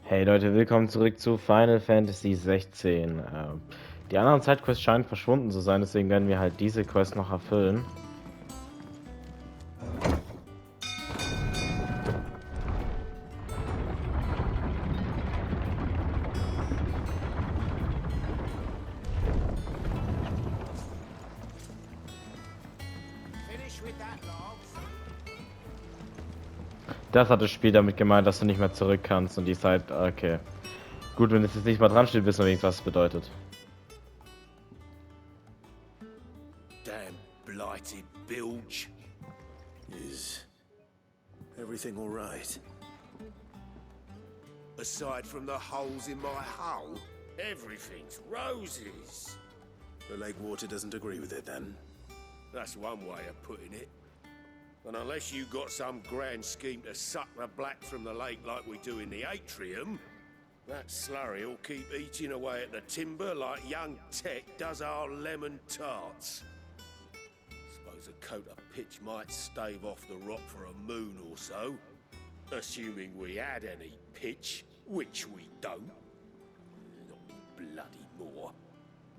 Hey Leute, willkommen zurück zu Final Fantasy 16. Die anderen Sidequests scheinen verschwunden zu sein, deswegen werden wir halt diese Quest noch erfüllen. Das hat das Spiel damit gemeint, dass du nicht mehr zurück kannst und die Zeit... Okay. Gut, wenn es jetzt nicht mal dran steht, wissen wir wenigstens, was es bedeutet. Damn blighted bilge. Is everything all right? Aside from the holes in my hull, everything's roses. The lake water doesn't agree with it then? That's one way of putting it. And unless you got some grand scheme to suck the black from the lake like we do in the atrium, that slurry'll keep eating away at the timber like young Tech does our lemon tarts. Suppose a coat of pitch might stave off the rot for a moon or so, assuming we had any pitch, which we don't. Not me bloody more.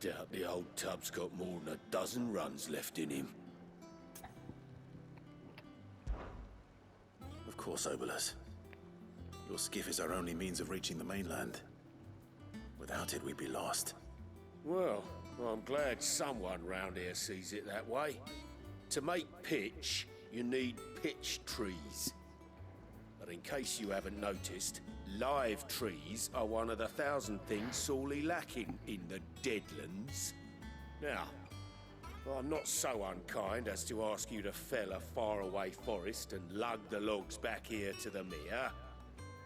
Doubt the old tub's got more than a dozen runs left in him. Of course, Obolus. Your skiff is our only means of reaching the mainland. Without it, we'd be lost. Well, I'm glad someone round here sees it that way. To make pitch, you need pitch trees. But in case you haven't noticed, live trees are one of the 1,000 things sorely lacking in the Deadlands. Now, I'm not so unkind as to ask you to fell a faraway forest and lug the logs back here to the mere,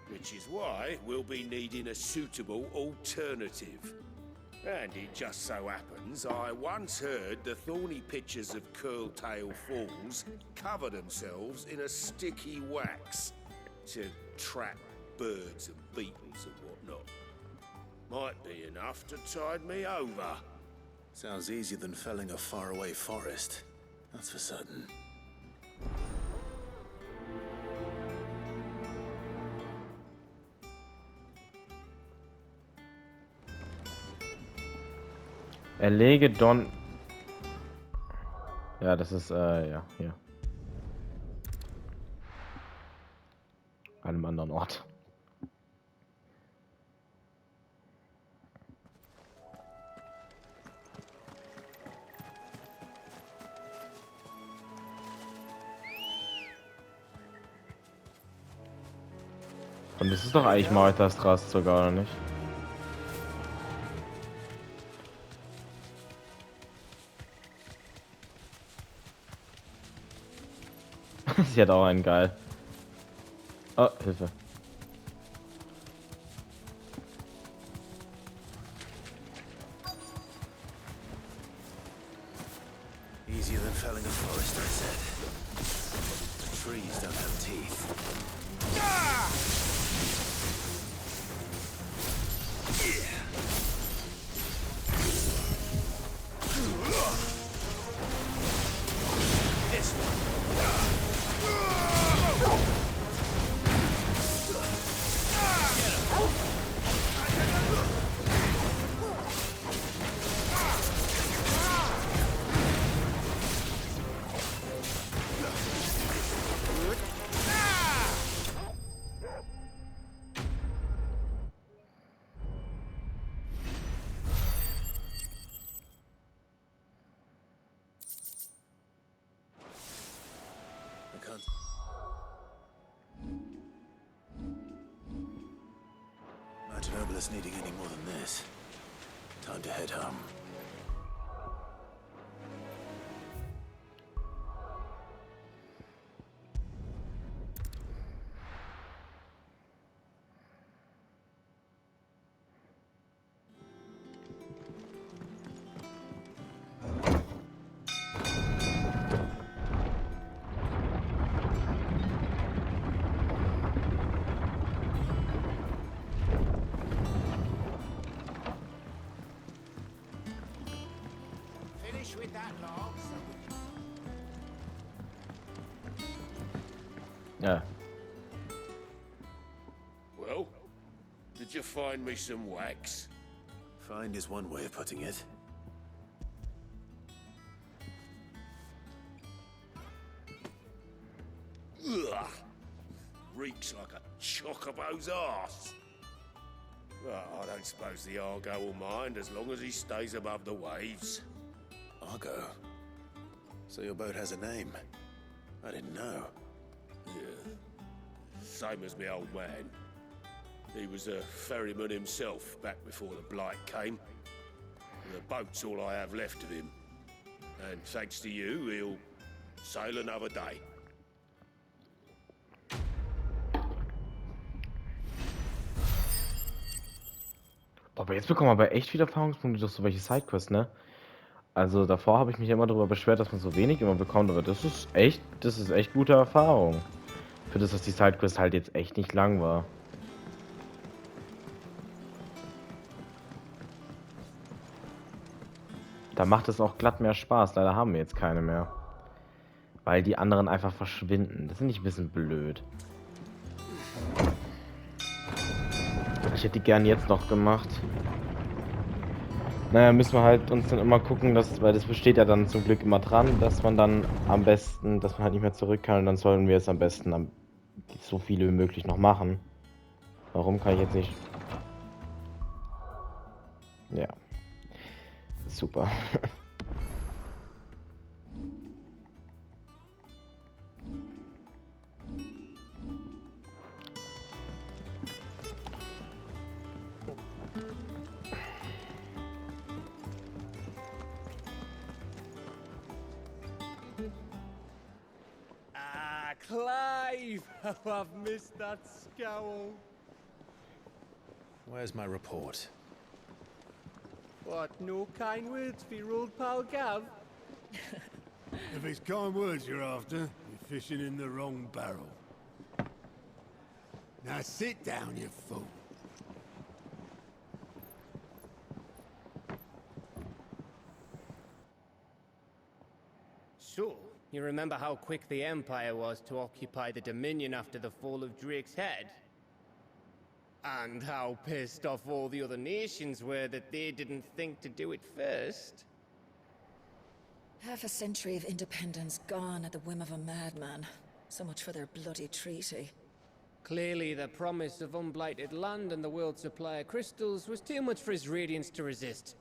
which is why we'll be needing a suitable alternative. And it just so happens I once heard the thorny pitchers of Curltail Falls cover themselves in a sticky wax to trap birds and beetles and whatnot. Might be enough to tide me over. Sounds easier than felling a faraway forest. That's for certain. Erlege Don... Ja, das ist, ja, hier. An einem anderen Ort. Und das ist doch eigentlich Maltas Rast sogar, oder nicht? Sie hat auch einen geil. Oh, Hilfe. Easier than felling a forest, I said. The trees don't have teeth. I can't. Imagine Obolus needing any more than this. Time to head home. With that log, Ja. well, you find me some wax? Find is one way of putting it. Ugh. Reeks like a chocobo's arse. Well, I don't suppose the Argo will mind as long as he stays above the waves. Argo? So your boat has a name? I didn't know. Yeah. Same as my old man. He was a ferryman himself back before the Blight came. The boat's all I have left of him. And thanks to you, he'll sail another day. Aber jetzt bekommen wir aber echt viele Erfahrungspunkte durch so welche Sidequests, ne? Also davor habe ich mich immer darüber beschwert, dass man so wenig immer bekommt, aber das ist echt gute Erfahrung. Für das, dass die Sidequest halt jetzt echt nicht lang war. Da macht es auch glatt mehr Spaß. Leider haben wir jetzt keine mehr. Weil die anderen einfach verschwinden. Das finde ich ein bisschen blöd. Ich hätte die gern jetzt noch gemacht. Naja, müssen wir halt uns dann immer gucken, weil das besteht ja dann zum Glück immer dran, dass man dann am besten, dass man halt nicht mehr zurück kann und dann sollten wir es am besten so viele wie möglich noch machen. Warum kann ich jetzt nicht? Ja. Super. Clive! How I've missed that scowl. Where's my report? What, no kind words for your old pal Gav? If it's kind words you're after, you're fishing in the wrong barrel. Now sit down, you fool. So, you remember how quick the Empire was to occupy the Dominion after the fall of Drake's head? And how pissed off all the other nations were that they didn't think to do it first? Half a century of independence gone at the whim of a madman. So much for their bloody treaty. Clearly, the promise of unblighted land and the world's supply of crystals was too much for his radiance to resist.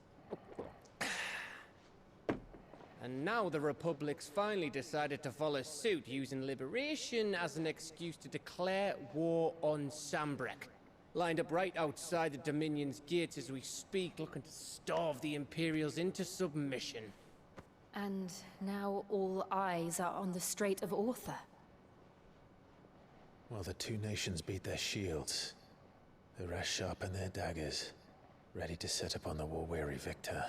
And now the Republic's finally decided to follow suit, using liberation as an excuse to declare war on Sambrek. Lined up right outside the Dominion's gates as we speak, looking to starve the Imperials into submission. And now all eyes are on the Strait of Author. While the two nations beat their shields, the rest sharpen their daggers, ready to set upon the war-weary victor.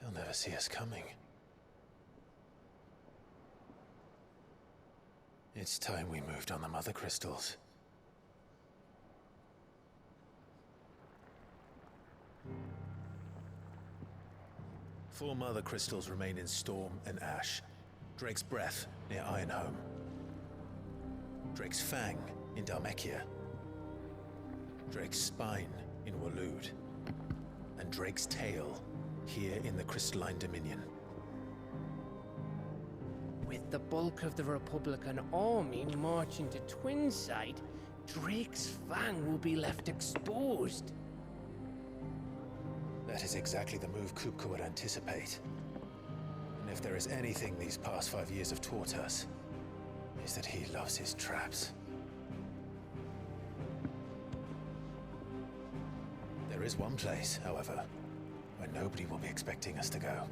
They'll never see us coming. It's time we moved on the Mother Crystals. Four Mother Crystals remain in Storm and Ash. Drake's Breath near Ironhome. Drake's Fang in Dhalmekia. Drake's Spine in Waloed. And Drake's Tail here in the Crystalline Dominion. With the bulk of the Republican army marching to Twinside, Drake's Fang will be left exposed. That is exactly the move Kupka would anticipate. And if there is anything these past 5 years have taught us, is that he loves his traps. There is one place, however, where nobody will be expecting us to go.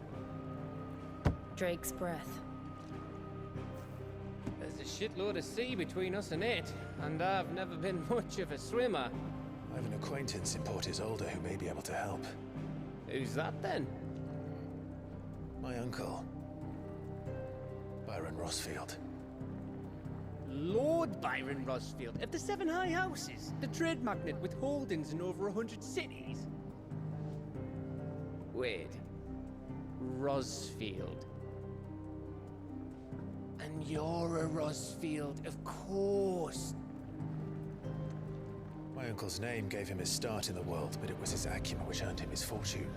Drake's Breath. There's a shitload of sea between us and it, and I've never been much of a swimmer. I have an acquaintance in Port Isolde who may be able to help. Who's that then? My uncle, Byron Rossfield. Lord Byron Rossfield of the Seven High Houses, the trade magnate with holdings in over 100 cities. Wait, Rossfield. And You're a Rosfield, of course. My uncle's name gave him his start in the world, but it was his acumen which earned him his fortune.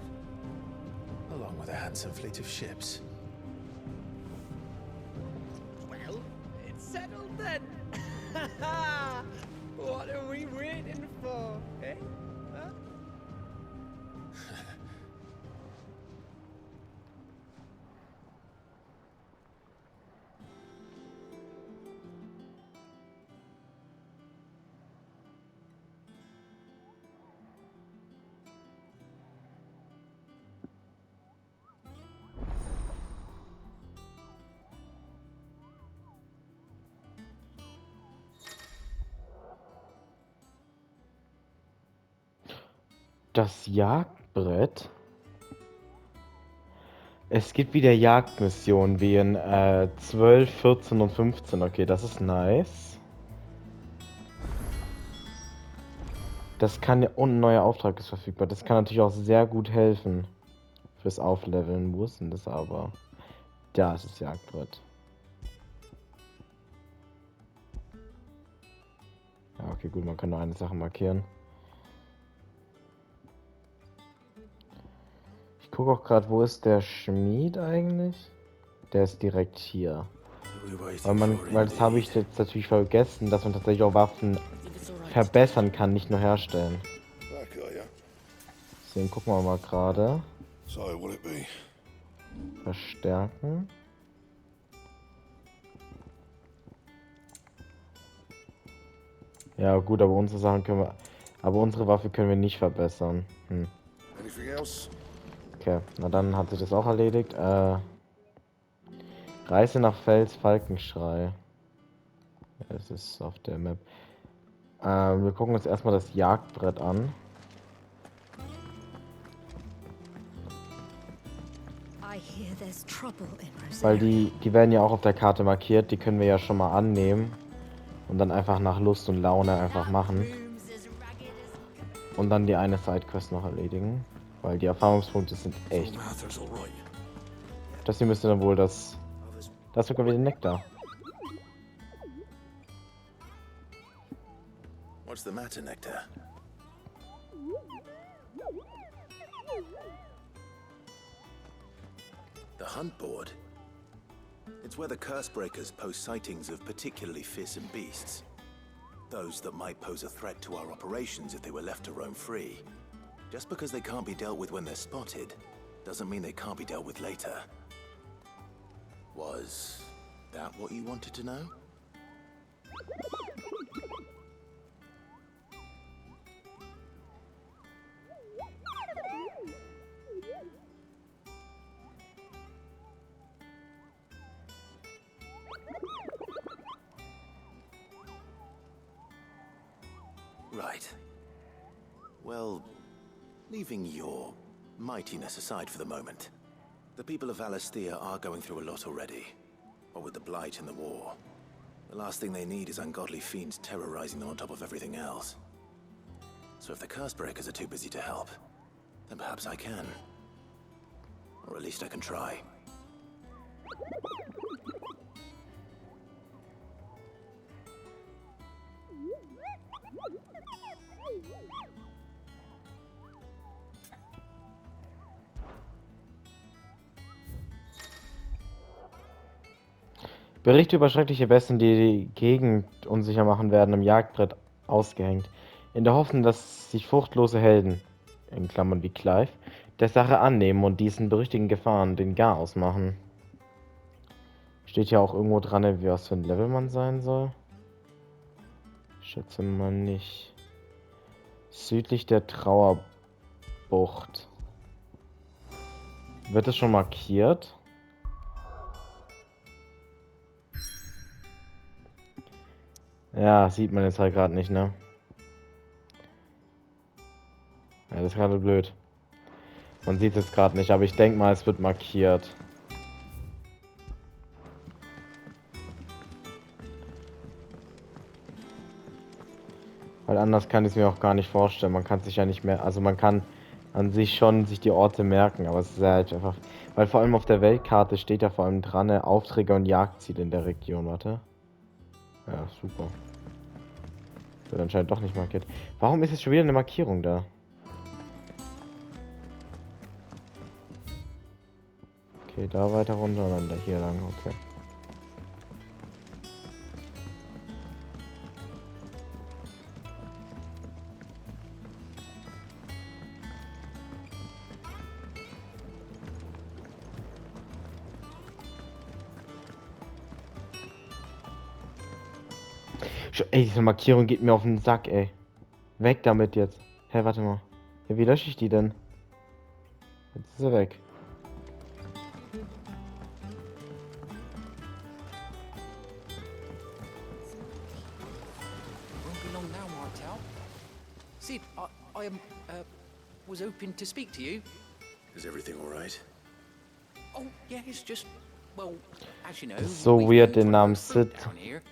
Along with a handsome fleet of ships. Well, it's settled then. What are we waiting for, eh? Huh? Das Jagdbrett. Es gibt wieder Jagdmissionen wie in 12, 14 und 15. Okay, das ist nice. Das kann ja. Und ein neuer Auftrag ist verfügbar. Das kann natürlich auch sehr gut helfen. Fürs Aufleveln. Wo ist denn das aber? Da ist das Jagdbrett. Ja, okay, gut, man kann nur eine Sache markieren. Ich gucke auch gerade, wo ist der Schmied eigentlich? Der ist direkt hier. Weil das habe ich jetzt natürlich vergessen, dass man tatsächlich auch Waffen verbessern kann, nicht nur herstellen. Deswegen gucken wir mal gerade. Verstärken. Ja gut, aber unsere Sachen können wir. Aber unsere Waffe können wir nicht verbessern. Okay, na dann hat sich das auch erledigt. Reise nach Fels Falkenschrei. Ja, das ist auf der Map. Wir gucken uns erstmal das Jagdbrett an. Weil die werden ja auch auf der Karte markiert, die können wir ja schon mal annehmen. Und dann einfach nach Lust und Laune einfach machen. Und dann die eine Sidequest noch erledigen. Weil die Erfahrungspunkte sind echt. Das hier müsste dann wohl das... Das ist sogar wieder Nektar. What's the matter, Nectar? The hunt board? It's where the Cursebreakers post sightings of particularly fearsome beasts. Those that might pose a threat to our operations if they were left to roam free. Just because they can't be dealt with when they're spotted, doesn't mean they can't be dealt with later. Was that what you wanted to know? Right. Well, leaving your mightiness aside for the moment, the people of Alastia are going through a lot already. What with the Blight and the war. The last thing they need is ungodly fiends terrorizing them on top of everything else. So if the Cursebreakers are too busy to help, then perhaps I can. Or at least I can try. Berichte über schreckliche Besten, die die Gegend unsicher machen, werden im Jagdbrett ausgehängt. In der Hoffnung, dass sich furchtlose Helden, in Klammern wie Clive, der Sache annehmen und diesen berüchtigten Gefahren den Garaus machen. Steht ja auch irgendwo dran, wie was für ein Level man sein soll. Ich schätze mal nicht. Südlich der Trauerbucht. Wird das schon markiert? Ja, sieht man jetzt halt gerade nicht, ne? Ja, das ist gerade blöd. Man sieht es gerade nicht, aber ich denke mal, es wird markiert. Weil anders kann ich es mir auch gar nicht vorstellen. Man kann sich ja nicht mehr, also man kann an sich schon sich die Orte merken, aber es ist halt einfach, Weil vor allem auf der Weltkarte steht ja vor allem dran, Aufträge und Jagdziele in der Region, warte. Ja, super. Wird anscheinend doch nicht markiert. Warum ist jetzt schon wieder eine Markierung da? Okay, da weiter runter und dann da hier lang, okay. Ey, diese Markierung geht mir auf den Sack, ey. Weg damit jetzt. Hä, warte mal. Ja, wie lösche ich die denn? Jetzt ist sie weg. Won't be long now, Martel. Sid, was hoping to speak to you. Is everything all right? Oh, yeah, it's just, well, as you know, Ist so we've weird, been den trying to Namen grow fruit Sid down here.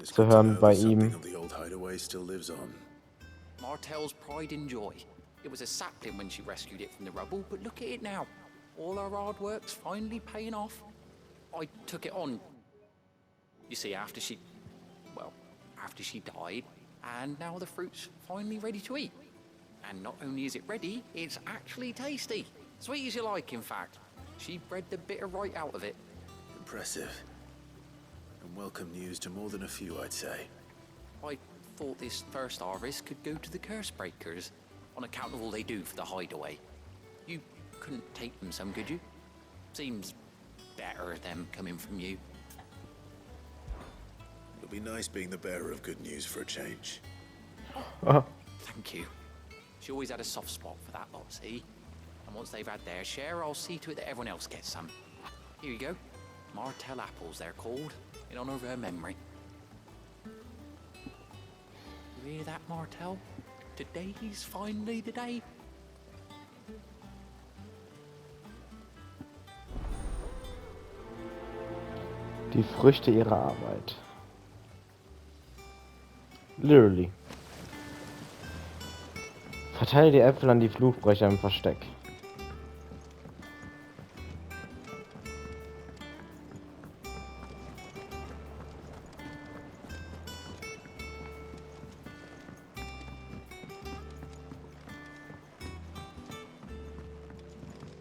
It's zu good to hören know bei that something ihm. of the old hideaway still lives on. Martel's pride and joy. It was a sapling when she rescued it from the rubble, but look at it now. All our hard work's finally paying off. I took it on, you see, after she died, and now the fruit's finally ready to eat. And not only is it ready, it's actually tasty. Sweet as you like, in fact. She bred the bitter right out of it. Impressive. And welcome news to more than a few, I'd say. I thought this first harvest could go to the curse breakers, on account of all they do for the hideaway. You couldn't take them some, could you? Seems better them coming from you. It'll be nice being the bearer of good news for a change. Thank you. She always had a soft spot for that lot, see? And once they've had their share, I'll see to it that everyone else gets some. Here you go. Martel apples, they're called, in honor of her memory. You hear that, Martel? Today's finally the day. Die Früchte ihrer Arbeit. Literally. Verteile die Äpfel an die Fluchbrecher im Versteck.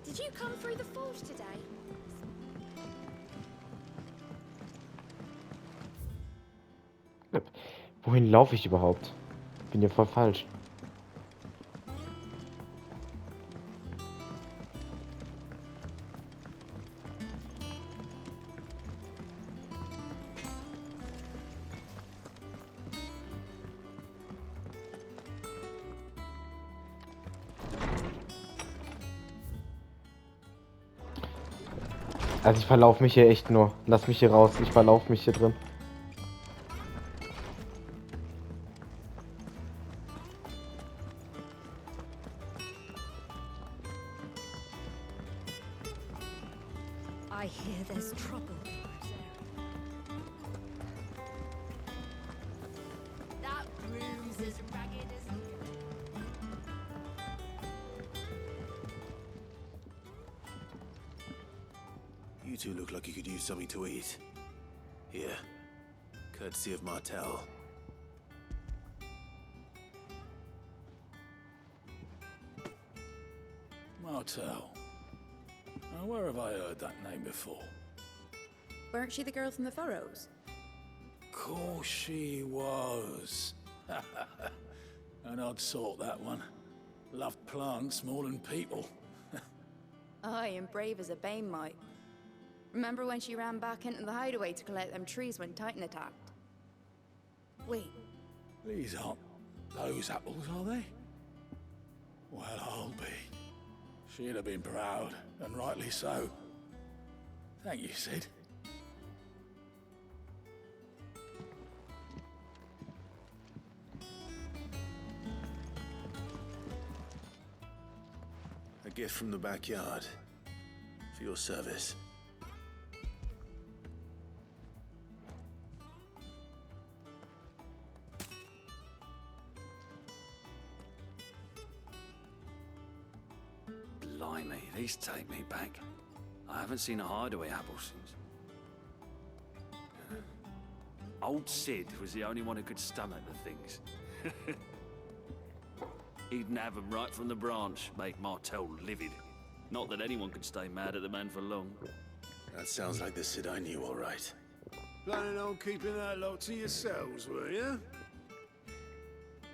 Did you come through the forge today? Wohin laufe ich überhaupt? Bin hier voll falsch. Also ich verlaufe mich hier echt nur. Lass mich hier raus. Ich verlaufe mich hier drin. I hear there's trouble. That room's as ragged as... You two look like you could use something to eat. Here. Courtesy of Martel. Martel. Now, where have I heard that name before? Weren't she the girl from the Furrows? Course she was. An odd sort, that one. Loved plants more than people. Aye, and brave as a bane might. Remember when she ran back into the hideaway to collect them trees when Titan attacked? Wait, These aren't those apples, are they? Well, I'll be. She'd have been proud, and rightly so. Thank you, Sid. A gift from the backyard. For your service. Blimey, these take me back. I haven't seen a hideaway apple since. Old Sid was the only one who could stomach the things. He'd nab 'em right from the branch, make Martel livid. Not that anyone could stay mad at the man for long. That sounds like the Sid I knew, all right. Planning on keeping that lot to yourselves, were you?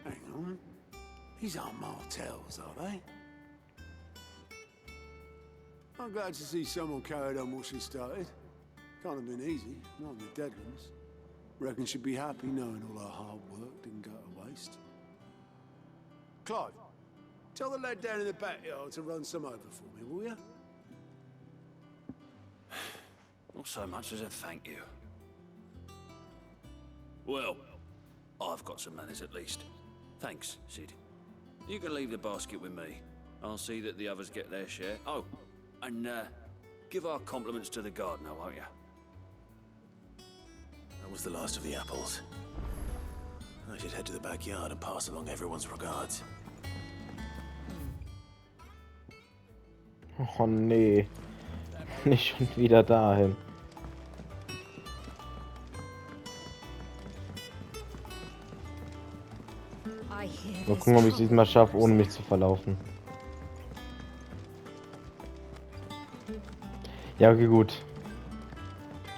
Hang on. These aren't Martels, are they? I'm glad to see someone carried on what she started. Can't have been easy, not in the Deadlands. Reckon she'd be happy knowing all her hard work didn't go to waste. Clive, tell the lad down in the backyard to run some over for me, will you? Not so much as a thank you. Well, I've got some manners at least. Thanks, Sid. You can leave the basket with me. I'll see that the others get their share. Oh, and give our compliments to the gardener, won't you? That was the last of the apples. I should head to the backyard and pass along everyone's regards. Oh nee. Nicht schon wieder dahin. Mal gucken, ob ich es diesmal schaffe, ohne mich zu verlaufen. Ja, okay, gut.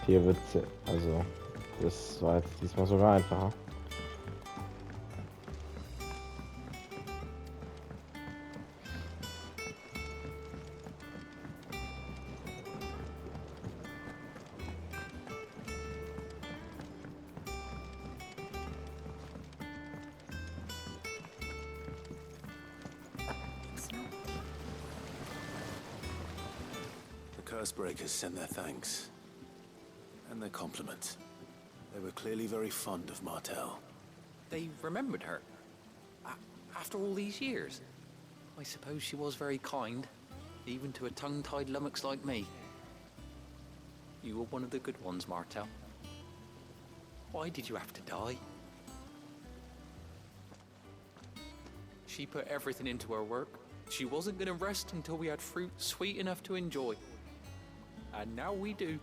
Hier wird's, also, das war jetzt diesmal sogar einfacher. The Cursebreakers sent their thanks. And their compliments. They were clearly very fond of Martel. They remembered her. After all these years. I suppose she was very kind, even to a tongue-tied lummox like me. You were one of the good ones, Martel. Why did you have to die? She put everything into her work. She wasn't going to rest until we had fruit sweet enough to enjoy. And now we do.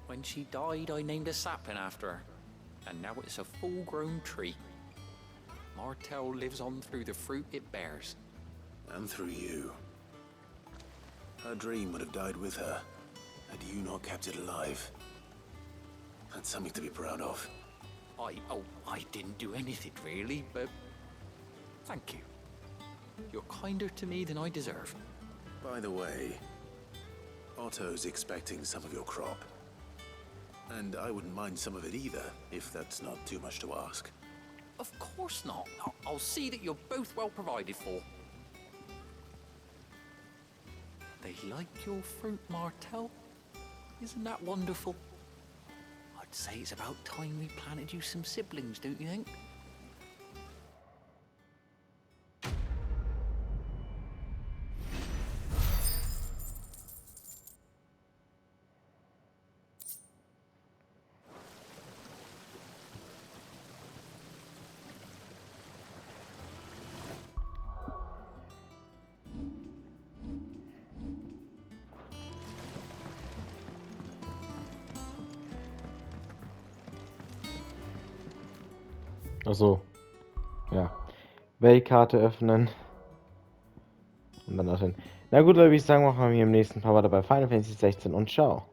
When she died, I named a sapling after her. And now it's a full-grown tree. Martel lives on through the fruit it bears. And through you. Her dream would have died with her, had you not kept it alive. That's something to be proud of. I didn't do anything really, but thank you. You're kinder to me than I deserve. By the way, Otto's expecting some of your crop. And I wouldn't mind some of it either, if that's not too much to ask. Of course not. I'll see that you're both well provided for. They like your fruit, Martel. Isn't that wonderful? I'd say it's about time we planted you some siblings, don't you think? Achso. Ja. Weltkarte öffnen. Und dann dorthin. Na gut, dann würde ich sagen, machen wir im nächsten Part weiter bei Final Fantasy 16 und ciao.